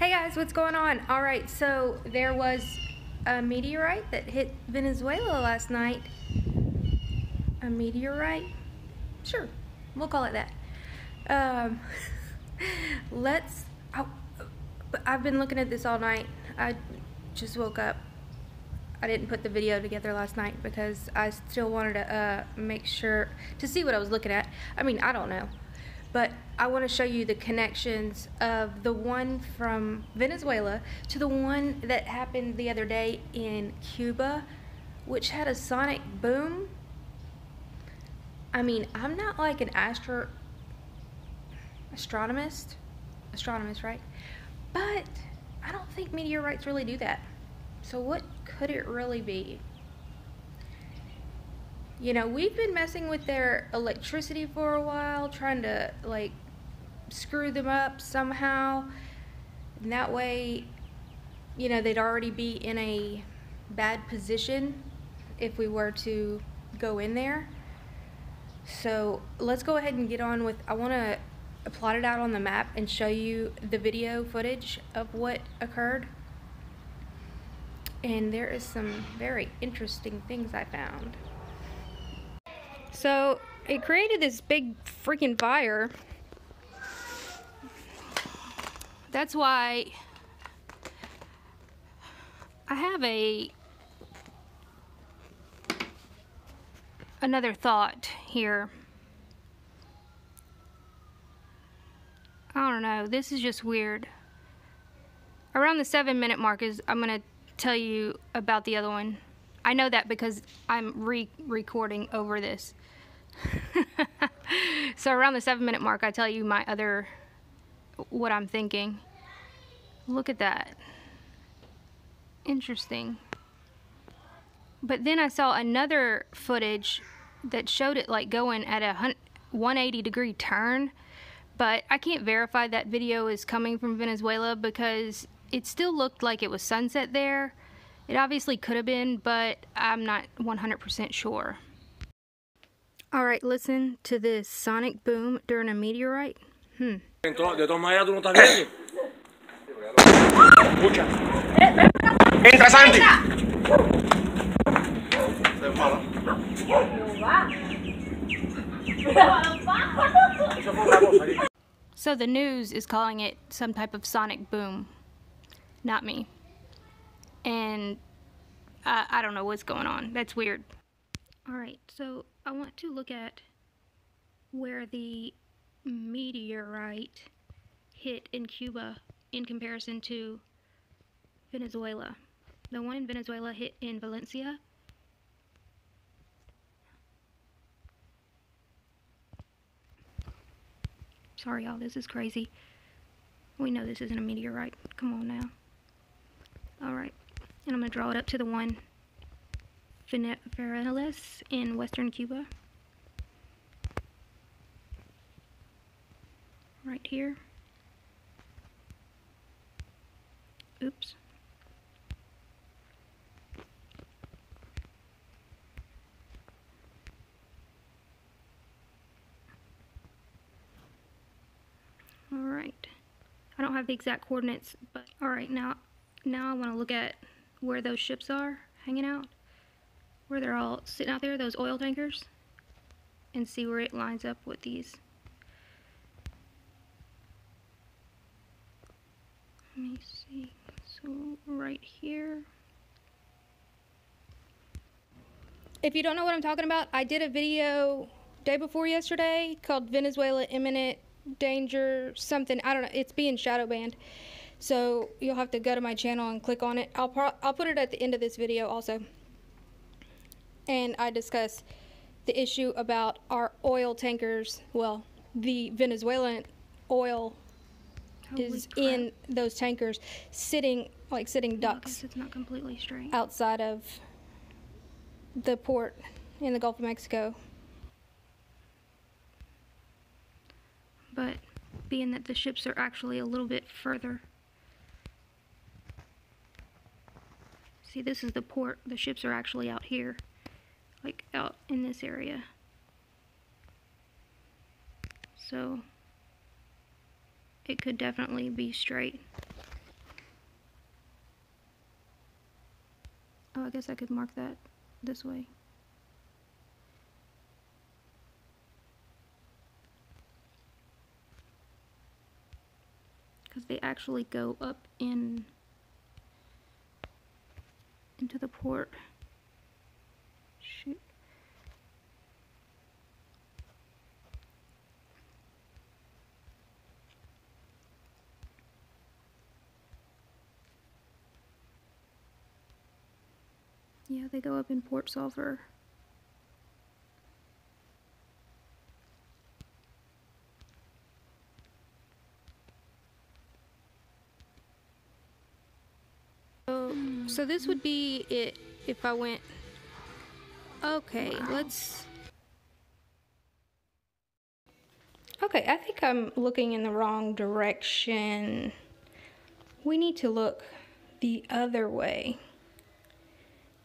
Hey guys, what's going on? Alright, so there was a meteorite that hit Venezuela last night. A meteorite? Sure, we'll call it that. I've been looking at this all night. I just woke up. I didn't put the video together last night because I still wanted to make sure to see what I was looking at. I mean, I don't know. But I want to show you the connections of the one from Venezuela to the one that happened the other day in Cuba, which had a sonic boom. I mean, I'm not like an astronomist, right? But I don't think meteorites really do that. So what could it really be? You know, we've been messing with their electricity for a while, trying to like screw them up somehow. And that way, you know, they'd already be in a bad position if we were to go in there. So let's go ahead and get on with, I want to plot it out on the map and show you the video footage of what occurred. And there is some very interesting things I found. So it created this big freaking fire. That's why I have another thought here. I don't know, this is just weird. Around the 7-minute mark is I'm gonna tell you about the other one. I know that because I'm recording over this. So around the 7-minute mark, I tell you what I'm thinking. Look at that. Interesting. But then I saw another footage that showed it like going at a 180-degree turn. But I can't verify that video is coming from Venezuela because it still looked like it was sunset there. It obviously could have been, but I'm not 100% sure. Alright, listen to this sonic boom during a meteorite. De todas maneras, tú no estás viendo. Escucha. Entra, Sandy. So the news is calling it some type of sonic boom. Not me. And I don't know what's going on. That's weird. Alright, so I want to look at where the meteorite hit in Cuba in comparison to Venezuela. The one in Venezuela hit in Valencia. Sorry y'all, this is crazy. We know this isn't a meteorite. Come on now. Alright, and I'm going to draw it up to the one Venezuela in western Cuba. Right here. Oops. Alright. I don't have the exact coordinates, but alright, now I want to look at where those ships are hanging out. Where they're all sitting out there, those oil tankers, and see where it lines up with these. Let me see. So right here. If you don't know what I'm talking about, I did a video day before yesterday called Venezuela Imminent Danger something. I don't know. It's being shadow banned. So you'll have to go to my channel and click on it. I'll put it at the end of this video also. And I discuss the issue about our oil tankers. Well, the Venezuelan oil is in those tankers sitting ducks. It's not completely straight. Outside of the port in the Gulf of Mexico. But being that the ships are actually a little bit further. See, this is the port. The ships are actually out here. Like out in this area. So it could definitely be straight. Oh, I guess I could mark that this way. Because they actually go up into the port. Shoot. Yeah, they go up in Port Sulphur. So this would be it if I went. Okay, let's. Okay, I think I'm looking in the wrong direction. We need to look the other way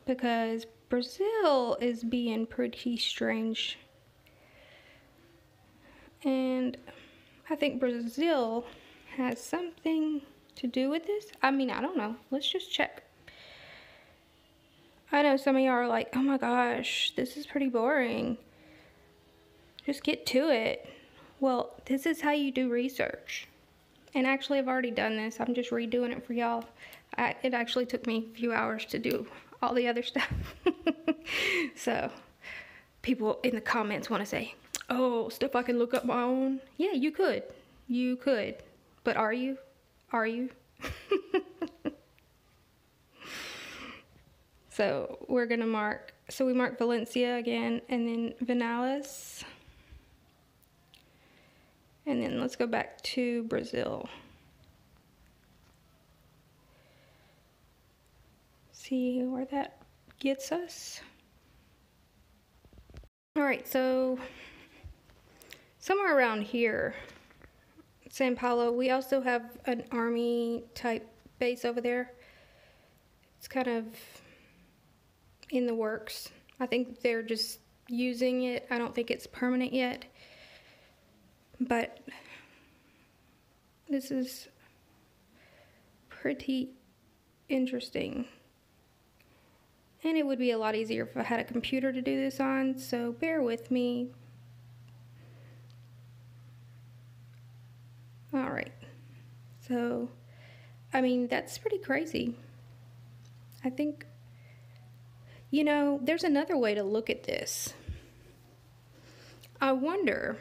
because Brazil is being pretty strange. And I think Brazil has something to do with this. I mean, I don't know. Let's just check. I know some of y'all are like, oh my gosh, this is pretty boring. Just get to it. Well, this is how you do research. And actually, I've already done this. I'm just redoing it for y'all. It actually took me a few hours to do all the other stuff. So, people in the comments want to say, oh, stuff I can look up my own. Yeah, you could. You could. But are you? Are you? So, we're going to mark. So, we mark Valencia again, and then Vinales. And then let's go back to Brazil. See where that gets us. All right, so somewhere around here, Sao Paulo, we also have an army type base over there. It's kind of in the works. I think they're just using it. I don't think it's permanent yet. But this is pretty interesting. And it would be a lot easier if I had a computer to do this on, so bear with me. All right. So, I mean, that's pretty crazy. I think, you know, there's another way to look at this. I wonder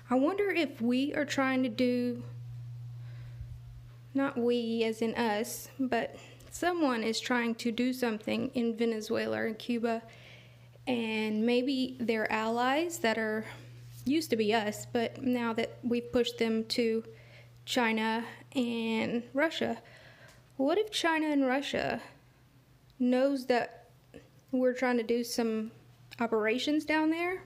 if we are trying to do, not we as in us, but someone is trying to do something in Venezuela or Cuba, and maybe their allies that are used to be us, but now that we've pushed them to China and Russia, what if China and Russia knows that we're trying to do some operations down there?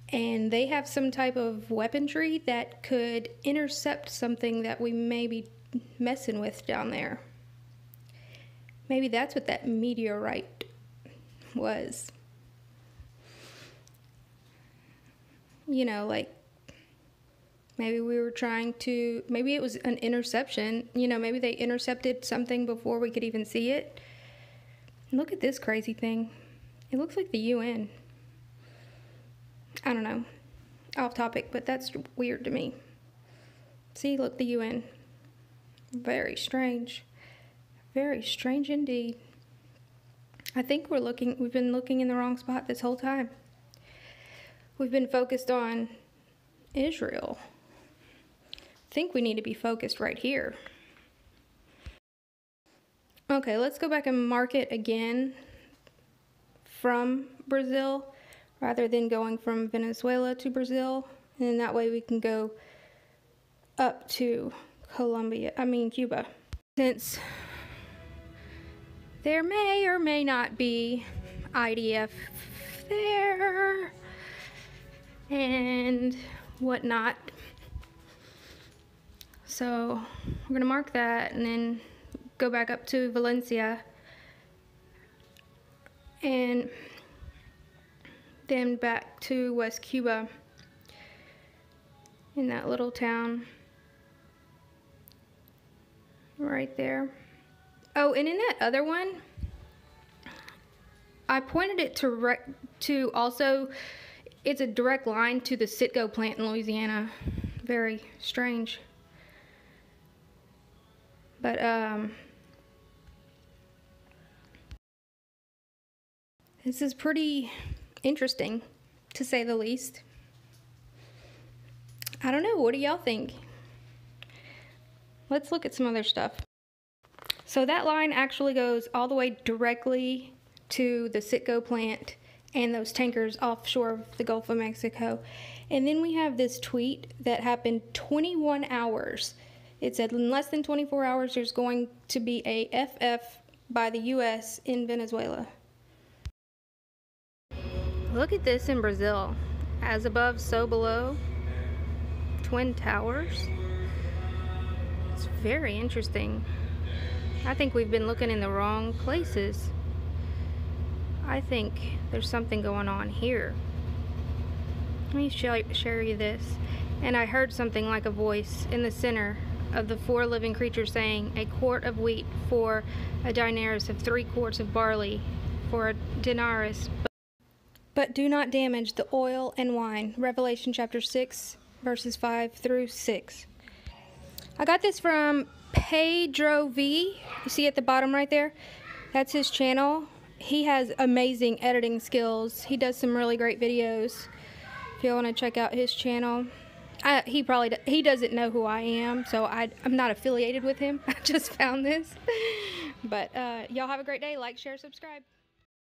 And they have some type of weaponry that could intercept something that we may be messing with down there. Maybe that's what that meteorite was. You know, like, maybe we were trying to, maybe it was an interception. You know, maybe they intercepted something before we could even see it. Look at this crazy thing. It looks like the UN. I don't know, off topic, but that's weird to me. See, look, the UN. Very strange. Very strange indeed. I think we've been looking in the wrong spot this whole time. We've been focused on Israel. I think we need to be focused right here. Okay, let's go back and mark it again from Brazil, rather than going from Venezuela to Brazil. And then that way we can go up to Cuba. Since there may or may not be IDF there and whatnot. So we're gonna mark that and then go back up to Valencia and then back to West Cuba in that little town right there. Oh, and in that other one, I pointed it to also, it's a direct line to the Citgo plant in Louisiana. Very strange. But, this is pretty interesting, to say the least. I don't know, what do y'all think? Let's look at some other stuff. So that line actually goes all the way directly to the Citgo plant and those tankers offshore of the Gulf of Mexico. And then we have this tweet that happened 21 hours. It said in less than 24 hours there's going to be a FF by the US in Venezuela. Look at this in Brazil. As above, so below. Twin towers. It's very interesting. I think we've been looking in the wrong places. I think there's something going on here. Let me share you this. And I heard something like a voice in the center of the 4 living creatures saying, a quart of wheat for a denarius of 3 quarts of barley for a denarius. But do not damage the oil and wine. Revelation chapter 6, verses 5 through 6. I got this from Pedro V. You see at the bottom right there? That's his channel. He has amazing editing skills. He does some really great videos. If you want to check out his channel. He doesn't know who I am, so I'm not affiliated with him. I just found this. But y'all have a great day. Like, share, subscribe.